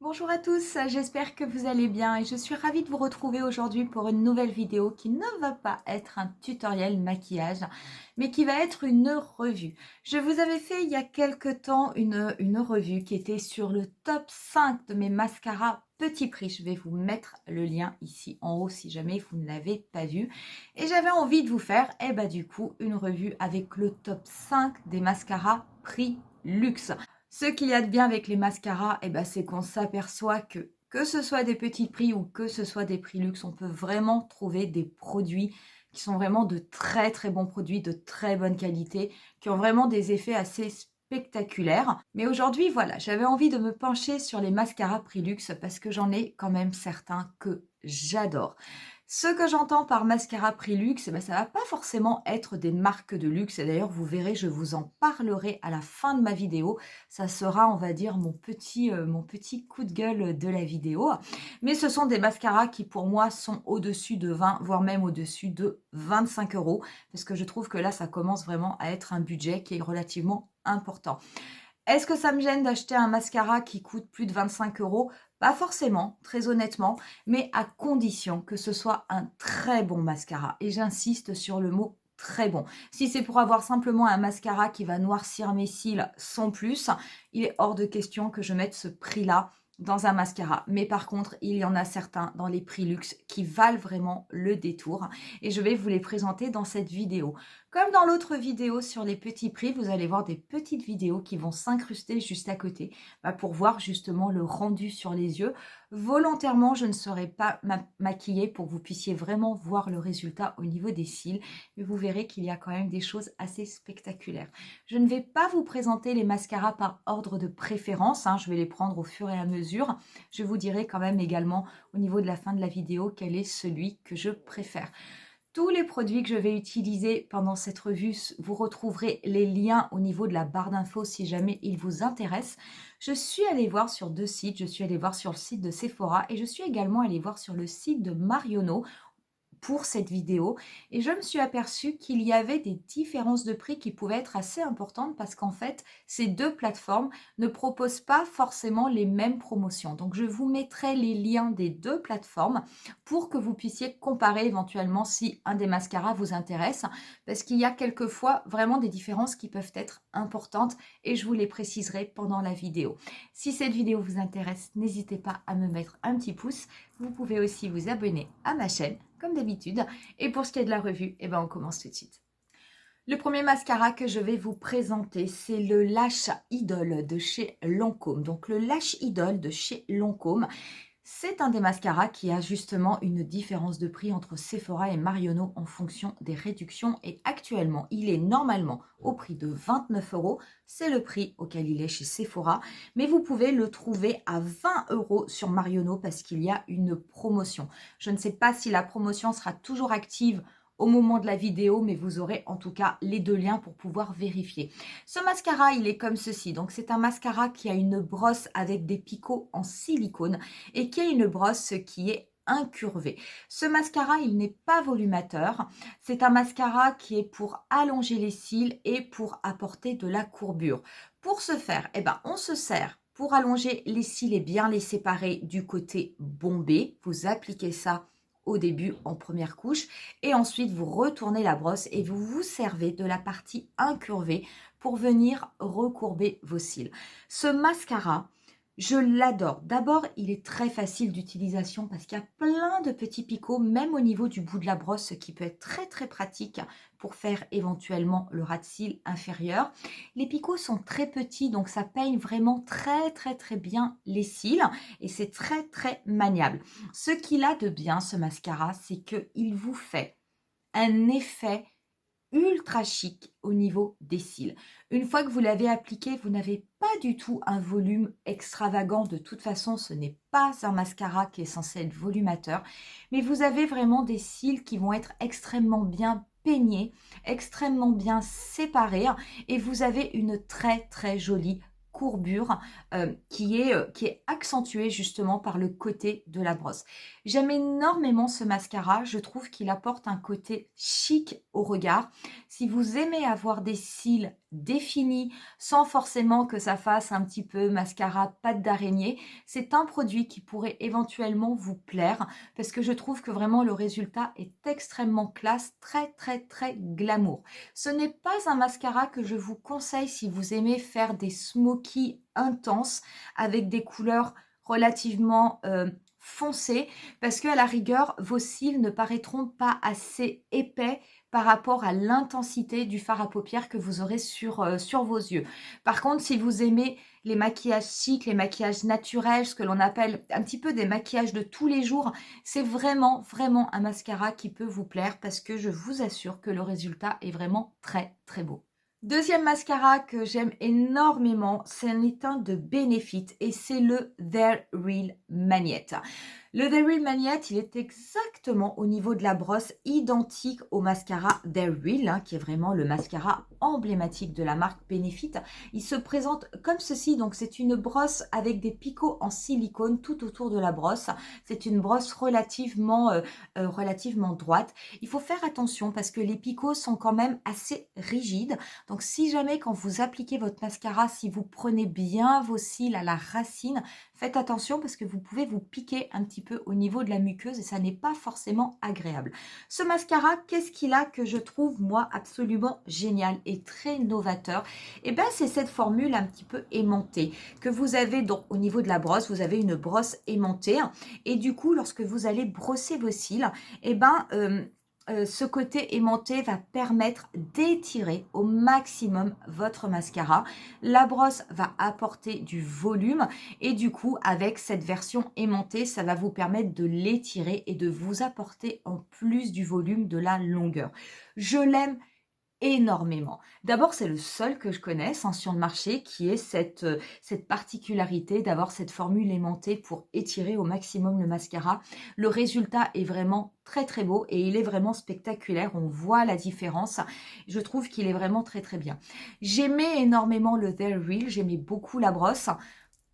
Bonjour à tous, j'espère que vous allez bien et je suis ravie de vous retrouver aujourd'hui pour une nouvelle vidéo qui ne va pas être un tutoriel maquillage, mais qui va être une revue. Je vous avais fait il y a quelque temps une revue qui était sur le top 5 de mes mascaras petit prix. Je vais vous mettre le lien ici en haut si jamais vous ne l'avez pas vu. Et j'avais envie de vous faire, du coup, une revue avec le top 5 des mascaras prix luxe. Ce qu'il y a de bien avec les mascaras, c'est qu'on s'aperçoit que ce soit des petits prix ou que ce soit des prix luxe, on peut vraiment trouver des produits qui sont vraiment de très très bons produits, de très bonne qualité, qui ont vraiment des effets assez spectaculaires. Mais aujourd'hui, voilà, j'avais envie de me pencher sur les mascaras prix luxe parce que j'en ai quand même certains que j'adore. Ce que j'entends par mascara prix luxe, ça va pas forcément être des marques de luxe. Et d'ailleurs, vous verrez, je vous en parlerai à la fin de ma vidéo. Ça sera, on va dire, mon petit coup de gueule de la vidéo. Mais ce sont des mascaras qui, pour moi, sont au-dessus de 20, voire même au-dessus de 25 euros. Parce que je trouve que là, ça commence vraiment à être un budget qui est relativement important. Est-ce que ça me gêne d'acheter un mascara qui coûte plus de 25 euros? Pas forcément, très honnêtement, mais à condition que ce soit un très bon mascara. Et j'insiste sur le mot très bon. Si c'est pour avoir simplement un mascara qui va noircir mes cils sans plus, il est hors de question que je mette ce prix-là dans un mascara. Mais par contre, il y en a certains dans les prix luxe qui valent vraiment le détour. Et je vais vous les présenter dans cette vidéo. Comme dans l'autre vidéo sur les petits prix, vous allez voir des petites vidéos qui vont s'incruster juste à côté pour voir justement le rendu sur les yeux. Volontairement, je ne serai pas maquillée pour que vous puissiez vraiment voir le résultat au niveau des cils, mais vous verrez qu'il y a quand même des choses assez spectaculaires. Je ne vais pas vous présenter les mascaras par ordre de préférence, je vais les prendre au fur et à mesure. Je vous dirai quand même également au niveau de la fin de la vidéo quel est celui que je préfère. Tous les produits que je vais utiliser pendant cette revue, vous retrouverez les liens au niveau de la barre d'infos si jamais ils vous intéressent. Je suis allée voir sur deux sites, je suis allée voir sur le site de Sephora et je suis également allée voir sur le site de Marionneau pour cette vidéo et je me suis aperçue qu'il y avait des différences de prix qui pouvaient être assez importantes parce qu'en fait, ces deux plateformes ne proposent pas forcément les mêmes promotions. Donc, je vous mettrai les liens des deux plateformes pour que vous puissiez comparer éventuellement si un des mascaras vous intéresse parce qu'il y a quelquefois vraiment des différences qui peuvent être importantes et je vous les préciserai pendant la vidéo. Si cette vidéo vous intéresse, n'hésitez pas à me mettre un petit pouce. Vous pouvez aussi vous abonner à ma chaîne comme d'habitude. Et pour ce qui est de la revue, on commence tout de suite. Le premier mascara que je vais vous présenter, c'est le Lash Idol de chez Lancôme. Donc le Lash Idol de chez Lancôme, c'est un des mascaras qui a justement une différence de prix entre Sephora et Marionneau en fonction des réductions. Et actuellement, il est normalement au prix de 29 euros. C'est le prix auquel il est chez Sephora. Mais vous pouvez le trouver à 20 euros sur Marionneau parce qu'il y a une promotion. Je ne sais pas si la promotion sera toujours active au moment de la vidéo, mais vous aurez en tout cas les deux liens pour pouvoir vérifier. Ce mascara, il est comme ceci. Donc, c'est un mascara qui a une brosse avec des picots en silicone et qui a une brosse qui est incurvée. Ce mascara, il n'est pas volumateur. C'est un mascara qui est pour allonger les cils et pour apporter de la courbure. Pour ce faire, on se sert pour allonger les cils et bien les séparer du côté bombé. Vous appliquez ça au début en première couche et ensuite vous retournez la brosse et vous vous servez de la partie incurvée pour venir recourber vos cils. Ce mascara, je l'adore. D'abord, il est très facile d'utilisation parce qu'il y a plein de petits picots, même au niveau du bout de la brosse, ce qui peut être très très pratique pour faire éventuellement le ras de cils inférieur. Les picots sont très petits, donc ça peigne vraiment très très très bien les cils et c'est très très maniable. Ce qu'il a de bien, ce mascara, c'est qu'il vous fait un effet ultra chic au niveau des cils. Une fois que vous l'avez appliqué, vous n'avez pas du tout un volume extravagant. De toute façon, ce n'est pas un mascara qui est censé être volumateur, mais vous avez vraiment des cils qui vont être extrêmement bien peignés, extrêmement bien séparés et vous avez une très très jolie courbure qui est accentuée justement par le côté de la brosse. J'aime énormément ce mascara, je trouve qu'il apporte un côté chic au regard. Si vous aimez avoir des cils défini, sans forcément que ça fasse un petit peu mascara patte d'araignée. C'est un produit qui pourrait éventuellement vous plaire parce que je trouve que vraiment le résultat est extrêmement classe, très très très glamour. Ce n'est pas un mascara que je vous conseille si vous aimez faire des smoky intenses avec des couleurs relativement foncées, parce que à la rigueur, vos cils ne paraîtront pas assez épais par rapport à l'intensité du fard à paupières que vous aurez sur vos yeux. Par contre, si vous aimez les maquillages chics, les maquillages naturels, ce que l'on appelle un petit peu des maquillages de tous les jours, c'est vraiment, vraiment un mascara qui peut vous plaire parce que je vous assure que le résultat est vraiment très, très beau. Deuxième mascara que j'aime énormément, c'est un éteint de Benefit et c'est le They're Real Magnet. Le The Real Magnet, il est exactement au niveau de la brosse identique au mascara They're Real, hein, qui est vraiment le mascara emblématique de la marque Benefit. Il se présente comme ceci, donc c'est une brosse avec des picots en silicone tout autour de la brosse. C'est une brosse relativement droite. Il faut faire attention parce que les picots sont quand même assez rigides. Donc si jamais quand vous appliquez votre mascara, si vous prenez bien vos cils à la racine, faites attention parce que vous pouvez vous piquer un petit peu au niveau de la muqueuse et ça n'est pas forcément agréable. Ce mascara, qu'est-ce qu'il a que je trouve moi absolument génial et très novateur? Et bien c'est cette formule un petit peu aimantée que vous avez donc au niveau de la brosse. Vous avez une brosse aimantée et du coup lorsque vous allez brosser vos cils, et ben ce côté aimanté va permettre d'étirer au maximum votre mascara. La brosse va apporter du volume et du coup, avec cette version aimantée, ça va vous permettre de l'étirer et de vous apporter en plus du volume de la longueur. Je l'aime énormément. D'abord, c'est le seul que je connaisse sur le marché qui ait cette particularité d'avoir cette formule aimantée pour étirer au maximum le mascara. Le résultat est vraiment très très beau et il est vraiment spectaculaire. On voit la différence. Je trouve qu'il est vraiment très très bien. J'aimais énormément le They're Real, j'aimais beaucoup la brosse.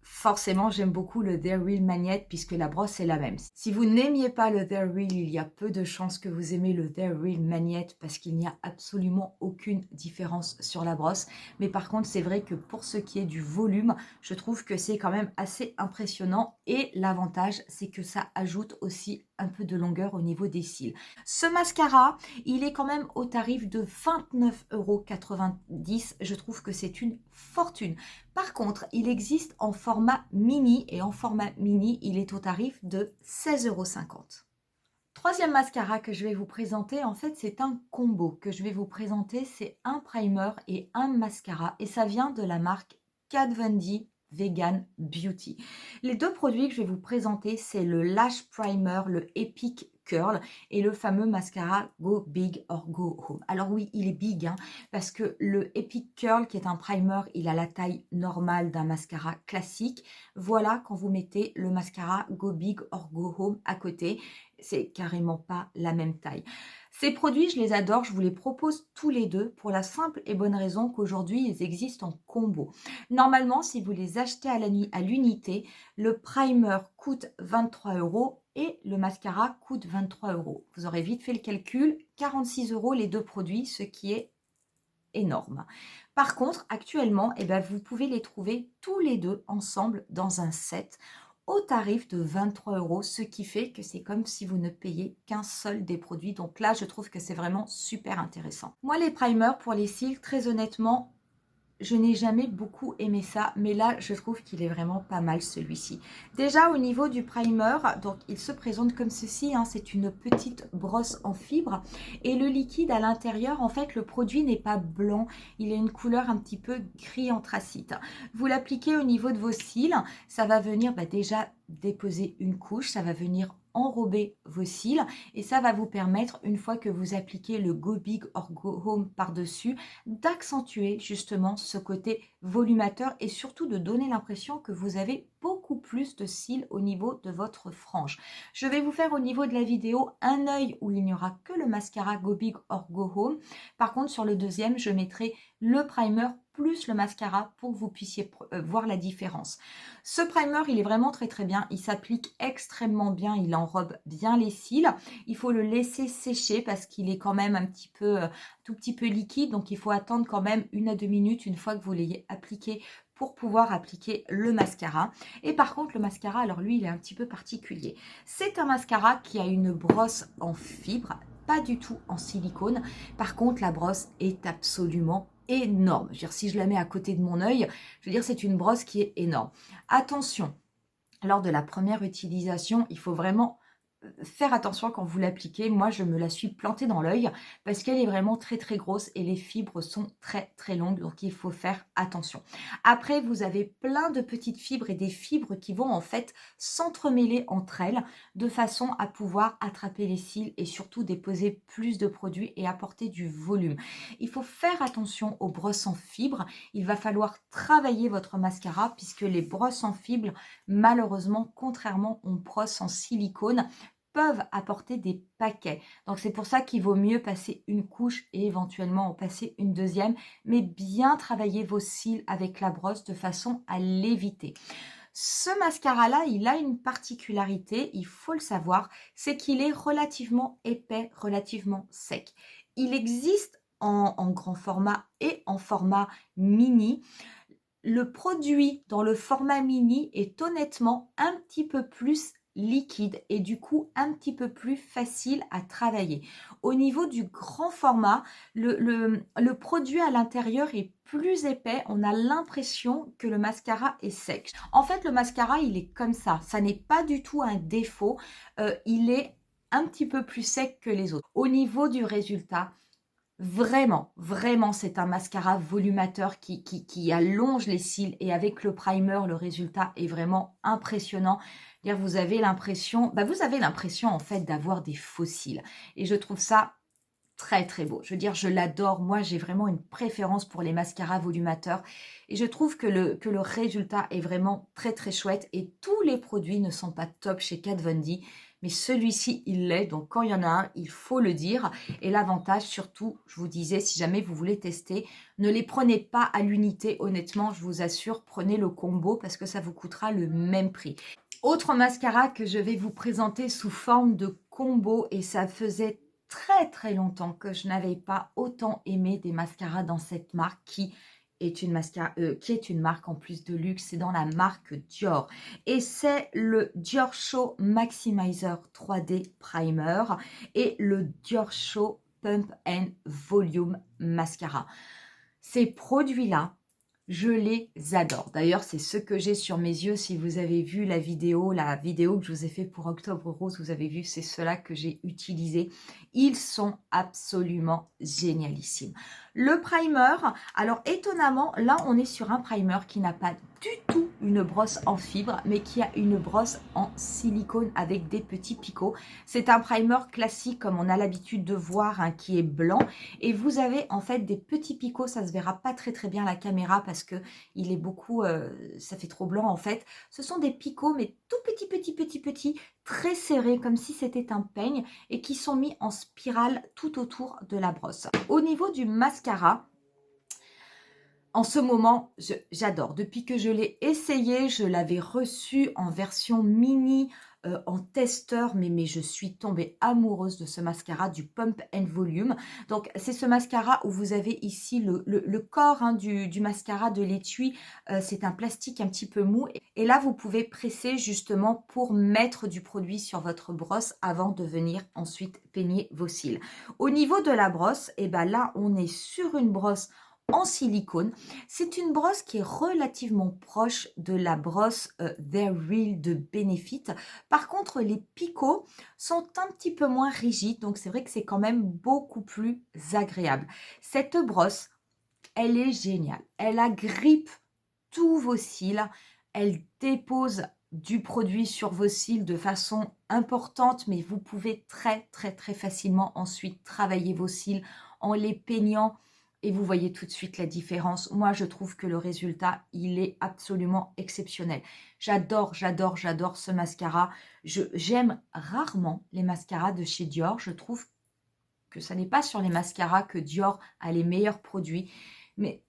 Forcément, j'aime beaucoup le They're Real Magnet puisque la brosse est la même. Si vous n'aimiez pas le They're Real, il y a peu de chances que vous aimez le They're Real Magnet parce qu'il n'y a absolument aucune différence sur la brosse. Mais par contre, c'est vrai que pour ce qui est du volume, je trouve que c'est quand même assez impressionnant et l'avantage, c'est que ça ajoute aussi un peu de longueur au niveau des cils. Ce mascara, il est quand même au tarif de 29,90 €. Je trouve que c'est une fortune. Par contre, il existe en format mini et en format mini, il est au tarif de 16,50 €. Troisième mascara que je vais vous présenter, en fait, c'est un combo que je vais vous présenter. C'est un primer et un mascara et ça vient de la marque Kat Von D Vegan Beauty. Les deux produits que je vais vous présenter, c'est le Lash Primer, le Epic Curl et le fameux mascara Go Big or Go Home. Alors oui, il est big parce que le Epic Curl, qui est un primer, il a la taille normale d'un mascara classique. Voilà, quand vous mettez le mascara Go Big or Go Home à côté, c'est carrément pas la même taille. Ces produits, je les adore, je vous les propose tous les deux pour la simple et bonne raison qu'aujourd'hui, ils existent en combo. Normalement, si vous les achetez à l'unité, le primer coûte 23 € et le mascara coûte 23 €. Vous aurez vite fait le calcul, 46 € les deux produits, ce qui est énorme. Par contre, actuellement, vous pouvez les trouver tous les deux ensemble dans un set au tarif de 23 €, ce qui fait que c'est comme si vous ne payez qu'un seul des produits. Donc là, je trouve que c'est vraiment super intéressant. Moi, les primers pour les cils, très honnêtement, je n'ai jamais beaucoup aimé ça, mais là, je trouve qu'il est vraiment pas mal celui-ci. Déjà, au niveau du primer, donc il se présente comme ceci, c'est une petite brosse en fibre. Et le liquide à l'intérieur, en fait, le produit n'est pas blanc, il a une couleur un petit peu gris anthracite. Vous l'appliquez au niveau de vos cils, ça va venir déjà déposer une couche, ça va venir enrober vos cils et ça va vous permettre, une fois que vous appliquez le Go Big or Go Home par-dessus, d'accentuer justement ce côté volumateur et surtout de donner l'impression que vous avez beaucoup plus de cils au niveau de votre frange. Je vais vous faire au niveau de la vidéo un œil où il n'y aura que le mascara Go Big or Go Home. Par contre, sur le deuxième, je mettrai le primer plus le mascara pour que vous puissiez voir la différence. Ce primer, il est vraiment très très bien. Il s'applique extrêmement bien. Il enrobe bien les cils. Il faut le laisser sécher parce qu'il est quand même un petit peu, tout petit peu liquide. Donc, il faut attendre quand même 1 à 2 minutes une fois que vous l'ayez appliqué pour pouvoir appliquer le mascara. Et par contre, le mascara, alors lui, il est un petit peu particulier. C'est un mascara qui a une brosse en fibre, pas du tout en silicone. Par contre, la brosse est absolument énorme. Je veux dire, si je la mets à côté de mon œil, je veux dire, c'est une brosse qui est énorme. Attention, lors de la première utilisation, il faut vraiment faire attention quand vous l'appliquez. Moi, je me la suis plantée dans l'œil parce qu'elle est vraiment très très grosse et les fibres sont très très longues, donc il faut faire attention. Après, vous avez plein de petites fibres et des fibres qui vont en fait s'entremêler entre elles de façon à pouvoir attraper les cils et surtout déposer plus de produits et apporter du volume. Il faut faire attention aux brosses en fibres. Il va falloir travailler votre mascara puisque les brosses en fibres, malheureusement, contrairement aux brosses en silicone, peuvent apporter des paquets. Donc, c'est pour ça qu'il vaut mieux passer une couche et éventuellement en passer une deuxième, mais bien travailler vos cils avec la brosse de façon à l'éviter. Ce mascara-là, il a une particularité, il faut le savoir, c'est qu'il est relativement épais, relativement sec. Il existe en grand format et en format mini. Le produit dans le format mini est honnêtement un petit peu plus liquide et du coup un petit peu plus facile à travailler. Au niveau du grand format, le produit à l'intérieur est plus épais. On a l'impression que le mascara est sec. En fait, le mascara, il est comme ça. Ça n'est pas du tout un défaut. Il est un petit peu plus sec que les autres. Au niveau du résultat, vraiment, vraiment, c'est un mascara volumateur qui allonge les cils et avec le primer, le résultat est vraiment impressionnant. Vous avez l'impression, en fait d'avoir des faux cils et je trouve ça très très beau. Je veux dire, je l'adore. Moi, j'ai vraiment une préférence pour les mascaras volumateurs et je trouve que le résultat est vraiment très très chouette et tous les produits ne sont pas top chez Kat Von D, mais celui-ci, il l'est. Donc, quand il y en a un, il faut le dire. Et l'avantage, surtout, je vous disais, si jamais vous voulez tester, ne les prenez pas à l'unité. Honnêtement, je vous assure, prenez le combo parce que ça vous coûtera le même prix. Autre mascara que je vais vous présenter sous forme de combo et ça faisait très très longtemps que je n'avais pas autant aimé des mascaras dans cette marque qui est une marque en plus de luxe, c'est dans la marque Dior et c'est le Dior Show Maximizer 3D Primer et le Dior Show Pump and Volume Mascara. Ces produits-là, je les adore. D'ailleurs, c'est ce que j'ai sur mes yeux. Si vous avez vu la vidéo que je vous ai fait pour Octobre Rose, vous avez vu, c'est cela que j'ai utilisé. Ils sont absolument génialissimes. Le primer, alors étonnamment, là, on est sur un primer qui n'a pas du tout une brosse en fibre, mais qui a une brosse en silicone avec des petits picots. C'est un primer classique comme on a l'habitude de voir, hein, qui est blanc. Et vous avez en fait des petits picots, ça se verra pas très très bien à la caméra parce que il est beaucoup, ça fait trop blanc en fait. Ce sont des picots mais tout petits, très serrés comme si c'était un peigne et qui sont mis en spirale tout autour de la brosse. Au niveau du mascara, en ce moment, j'adore. Depuis que je l'ai essayé, je l'avais reçu en version mini, en testeur, mais je suis tombée amoureuse de ce mascara du Pump and Volume. Donc, c'est ce mascara où vous avez ici le corps, hein, du mascara, de l'étui. C'est un plastique un petit peu mou. Et là, vous pouvez presser justement pour mettre du produit sur votre brosse avant de venir ensuite peigner vos cils. Au niveau de la brosse, et ben là, on est sur une brosse en silicone. C'est une brosse qui est relativement proche de la brosse They're Real de Benefit. Par contre, les picots sont un petit peu moins rigides, donc c'est vrai que c'est quand même beaucoup plus agréable. Cette brosse, elle est géniale. Elle agrippe tous vos cils. Elle dépose du produit sur vos cils de façon importante, mais vous pouvez très facilement ensuite travailler vos cils en les peignant. Et vous voyez tout de suite la différence. Moi, je trouve que le résultat, il est absolument exceptionnel. J'adore ce mascara. J'aime rarement les mascaras de chez Dior. Je trouve que ça n'est pas sur les mascaras que Dior a les meilleurs produits. Mais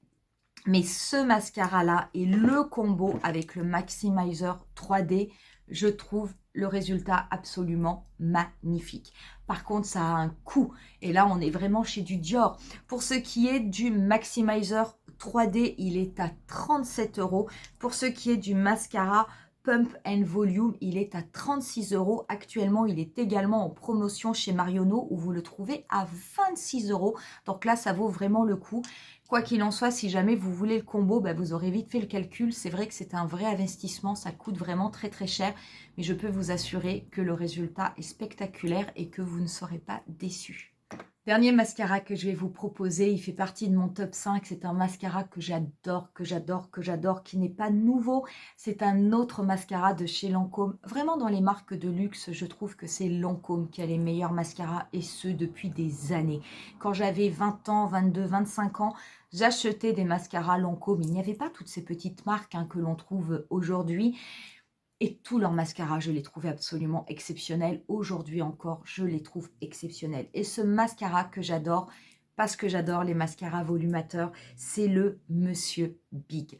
Mais ce mascara-là et le combo avec le Maximizer 3D, je trouve le résultat absolument magnifique. Par contre, ça a un coût. Et là, on est vraiment chez du Dior. Pour ce qui est du Maximizer 3D, il est à 37 €. Pour ce qui est du mascara Pump and Volume, il est à 36 €. Actuellement, il est également en promotion chez Marionneau où vous le trouvez à 26 €. Donc là, ça vaut vraiment le coup. Quoi qu'il en soit, si jamais vous voulez le combo, bah, vous aurez vite fait le calcul. C'est vrai que c'est un vrai investissement, ça coûte vraiment très très cher. Mais je peux vous assurer que le résultat est spectaculaire et que vous ne serez pas déçus. Dernier mascara que je vais vous proposer, il fait partie de mon top 5. C'est un mascara que j'adore, que j'adore, que j'adore, qui n'est pas nouveau. C'est un autre mascara de chez Lancôme. Vraiment dans les marques de luxe, je trouve que c'est Lancôme qui a les meilleurs mascaras et ce depuis des années. Quand j'avais 20 ans, 22, 25 ans, j'achetais des mascaras Lancôme. Il n'y avait pas toutes ces petites marques que l'on trouve aujourd'hui. Et tous leurs mascaras, je les trouvais absolument exceptionnels. Aujourd'hui encore, je les trouve exceptionnels. Et ce mascara que j'adore, parce que j'adore les mascaras volumateurs, c'est le Monsieur Big.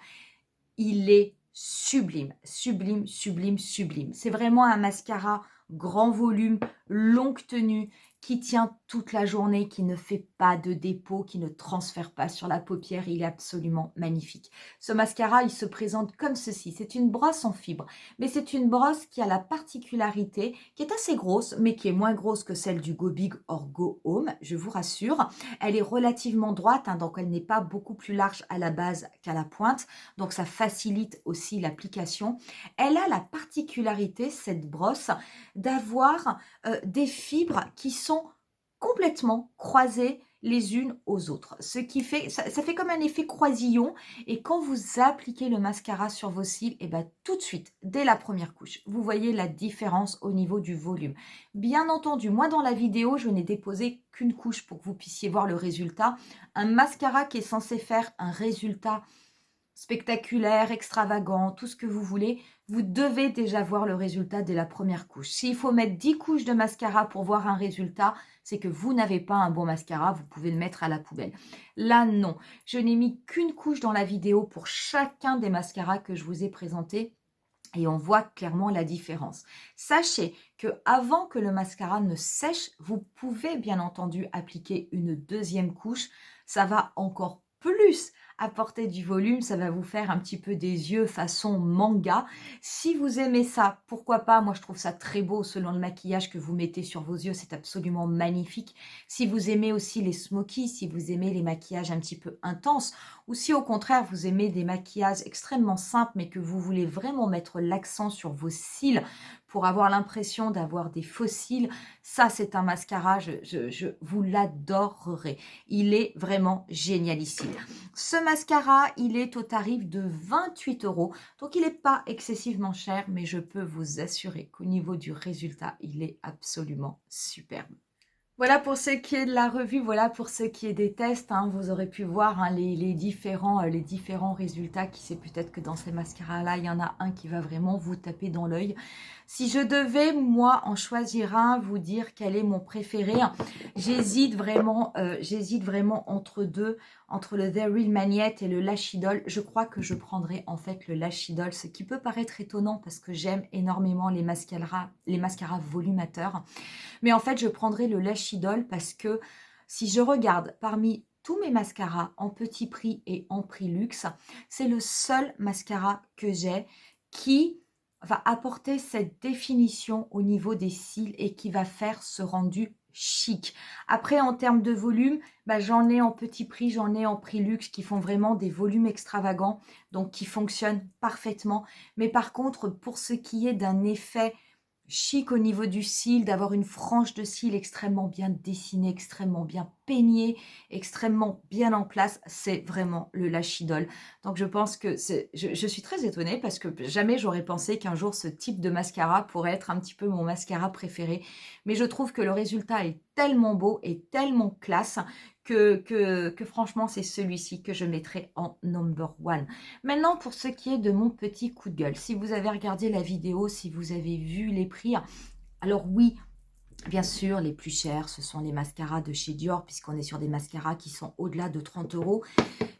Il est sublime, sublime, sublime, sublime. C'est vraiment un mascara grand volume, longue tenue, qui tient toute la journée, qui ne fait pas de dépôt, qui ne transfère pas sur la paupière. Il est absolument magnifique. Ce mascara, il se présente comme ceci. C'est une brosse en fibre, mais c'est une brosse qui a la particularité, qui est assez grosse, mais qui est moins grosse que celle du Go Big or Go Home, je vous rassure. Elle est relativement droite, donc elle n'est pas beaucoup plus large à la base qu'à la pointe, donc ça facilite aussi l'application. Elle a la particularité, cette brosse, d'avoir des fibres qui sont complètement croisées les unes aux autres. Ce qui fait, ça fait comme un effet croisillon. Et quand vous appliquez le mascara sur vos cils, et ben tout de suite, dès la première couche, vous voyez la différence au niveau du volume. Bien entendu, moi dans la vidéo, je n'ai déposé qu'une couche pour que vous puissiez voir le résultat. Un mascara qui est censé faire un résultat spectaculaire, extravagant, tout ce que vous voulez, vous devez déjà voir le résultat dès la première couche. S'il faut mettre 10 couches de mascara pour voir un résultat, c'est que vous n'avez pas un bon mascara, vous pouvez le mettre à la poubelle. Là, non. Je n'ai mis qu'une couche dans la vidéo pour chacun des mascaras que je vous ai présentés. Et on voit clairement la différence. Sachez que avant que le mascara ne sèche, vous pouvez bien entendu appliquer une deuxième couche. Ça va encore plus apporter du volume, ça va vous faire un petit peu des yeux façon manga. Si vous aimez ça, pourquoi pas? Moi, je trouve ça très beau selon le maquillage que vous mettez sur vos yeux, c'est absolument magnifique. Si vous aimez aussi les smokies, si vous aimez les maquillages un petit peu intenses, ou si au contraire vous aimez des maquillages extrêmement simples mais que vous voulez vraiment mettre l'accent sur vos cils pour avoir l'impression d'avoir des faux cils, ça c'est un mascara, je vous l'adorerez. Il est vraiment génialissime. Ce mascara, il est au tarif de 28 €, donc il n'est pas excessivement cher, mais je peux vous assurer qu'au niveau du résultat, il est absolument superbe. Voilà pour ce qui est de la revue, voilà pour ce qui est des tests. Vous aurez pu voir les différents résultats. Qui sait, peut-être que dans ces mascaras-là, il y en a un qui va vraiment vous taper dans l'œil. Si je devais, moi, en choisir un, vous dire quel est mon préféré, j'hésite vraiment entre deux, entre le The Real Magnet et le Lash Idol. Je crois que je prendrai en fait le Lash Idol, ce qui peut paraître étonnant parce que j'aime énormément les mascaras volumateurs. Mais en fait, je prendrai le Lash Idol parce que si je regarde parmi tous mes mascaras en petit prix et en prix luxe, c'est le seul mascara que j'ai qui va apporter cette définition au niveau des cils et qui va faire ce rendu chic. Après, en termes de volume, j'en ai en petit prix, j'en ai en prix luxe qui font vraiment des volumes extravagants, donc qui fonctionnent parfaitement. Mais par contre, pour ce qui est d'un effet chic au niveau du cil, d'avoir une frange de cils extrêmement bien dessinée, extrêmement bien peignée, extrêmement bien en place, c'est vraiment le Lash Idol. Donc je pense que je suis très étonnée parce que jamais j'aurais pensé qu'un jour ce type de mascara pourrait être un petit peu mon mascara préféré. Mais je trouve que le résultat est tellement beau et tellement classe que franchement c'est celui-ci que je mettrai en number one. Maintenant, pour ce qui est de mon petit coup de gueule, si vous avez regardé la vidéo, si vous avez vu les prix, alors oui, bien sûr, les plus chers, ce sont les mascaras de chez Dior, puisqu'on est sur des mascaras qui sont au-delà de 30 €.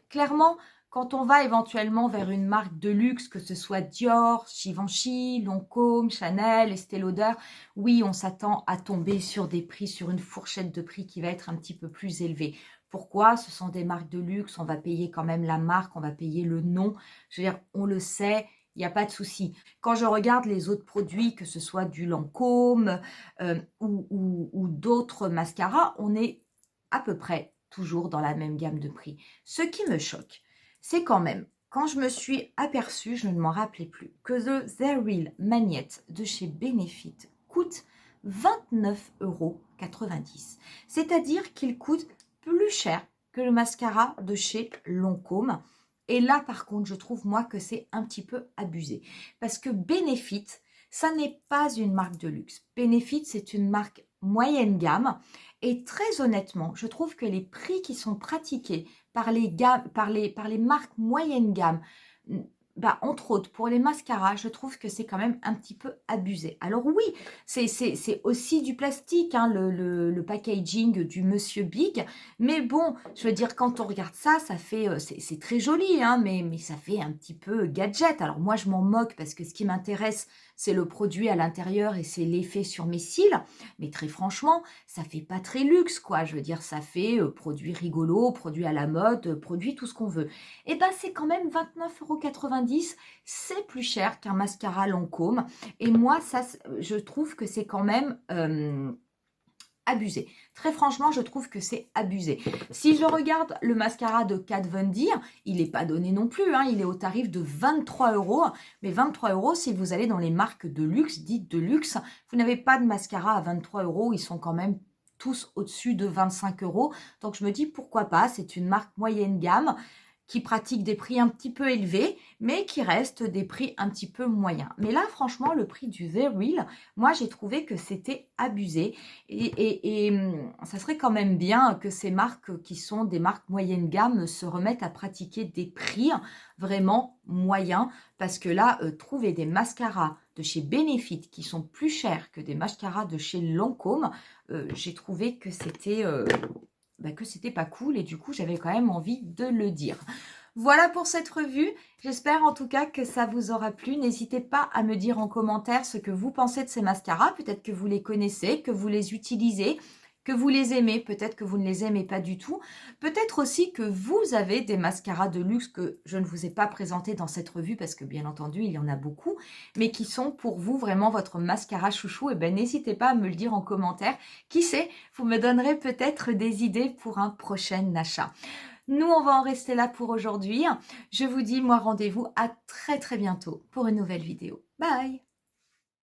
Clairement, Quand on va éventuellement vers une marque de luxe, que ce soit Dior, Givenchy, Lancôme, Chanel, Estée Lauder, oui, on s'attend à tomber sur des prix, sur une fourchette de prix qui va être un petit peu plus élevée. Pourquoi? Ce sont des marques de luxe, on va payer quand même la marque, on va payer le nom. Je veux dire, on le sait, il n'y a pas de souci. Quand je regarde les autres produits, que ce soit du Lancôme ou d'autres mascaras, on est à peu près toujours dans la même gamme de prix. Ce qui me choque, c'est quand même, quand je me suis aperçue, je ne m'en rappelais plus, que The Real Magnette de chez Benefit coûte 29,90 €. C'est-à-dire qu'il coûte plus cher que le mascara de chez Lancôme. Et là, par contre, je trouve, moi, que c'est un petit peu abusé. Parce que Benefit, ça n'est pas une marque de luxe. Benefit, c'est une marque moyenne gamme. Et très honnêtement, je trouve que les prix qui sont pratiqués par les marques moyenne gamme, bah, entre autres, pour les mascaras, je trouve que c'est quand même un petit peu abusé. Alors oui, c'est aussi du plastique, hein, le packaging du Monsieur Big. Mais bon, je veux dire, quand on regarde ça, ça fait, c'est très joli, hein, mais ça fait un petit peu gadget. Alors moi, je m'en moque parce que ce qui m'intéresse, c'est le produit à l'intérieur et c'est l'effet sur mes cils. Mais très franchement, ça fait pas très luxe, quoi. Je veux dire, ça fait produit rigolo, produit à la mode, produit tout ce qu'on veut. Et ben, c'est quand même 29,90 €. C'est plus cher qu'un mascara Lancôme. Et moi, ça, je trouve que c'est quand même abusé. Très franchement, je trouve que c'est abusé. Si je regarde le mascara de Kat Von D, il n'est pas donné non plus, hein, il est au tarif de 23 €. Mais 23 €, si vous allez dans les marques de luxe, dites de luxe, vous n'avez pas de mascara à 23 €, ils sont quand même tous au-dessus de 25 €. Donc je me dis pourquoi pas, c'est une marque moyenne gamme qui pratique des prix un petit peu élevés, mais qui restent des prix un petit peu moyens. Mais là, franchement, le prix du The Real, moi, j'ai trouvé que c'était abusé. Ça serait quand même bien que ces marques qui sont des marques moyenne gamme se remettent à pratiquer des prix vraiment moyens. Parce que là, trouver des mascaras de chez Benefit qui sont plus chers que des mascaras de chez Lancôme, j'ai trouvé que c'était pas cool et du coup j'avais quand même envie de le dire. Voilà pour cette revue, j'espère en tout cas que ça vous aura plu. N'hésitez pas à me dire en commentaire ce que vous pensez de ces mascaras, peut-être que vous les connaissez, que vous les utilisez, que vous les aimez, peut-être que vous ne les aimez pas du tout. Peut-être aussi que vous avez des mascaras de luxe que je ne vous ai pas présentés dans cette revue parce que bien entendu il y en a beaucoup, mais qui sont pour vous vraiment votre mascara chouchou. Et ben n'hésitez pas à me le dire en commentaire. Qui sait, vous me donnerez peut-être des idées pour un prochain achat. Nous, on va en rester là pour aujourd'hui. Je vous dis, moi, rendez-vous à très très bientôt pour une nouvelle vidéo. Bye!